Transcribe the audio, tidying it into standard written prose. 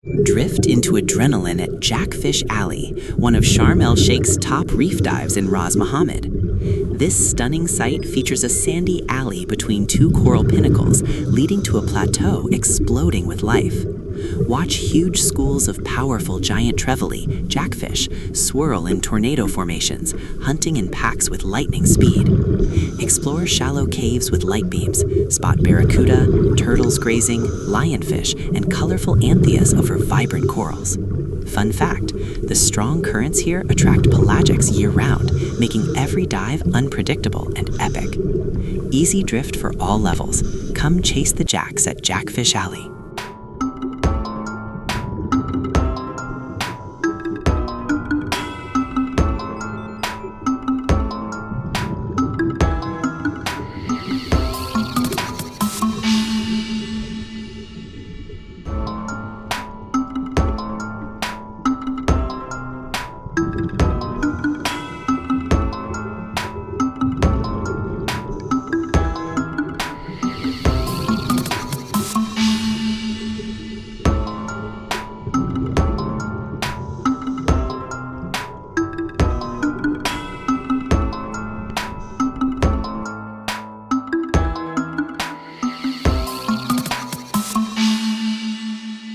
Drift into adrenaline at Jackfish Alley, one of Sharm El Sheikh's top reef dives in Ras Mohammed. This stunning site features a sandy alley between two coral pinnacles, leading to a plateau exploding with life. Watch huge schools of powerful giant trevally, jackfish, swirl in tornado formations, hunting in packs with lightning speed. Explore shallow caves with light beams, spot barracuda, turtles grazing, lionfish, and colorful anthias over vibrant corals. Fun fact, the strong currents here attract pelagics year-round, making every dive unpredictable and epic. Easy drift for all levels. Come chase the jacks at Jackfish Alley.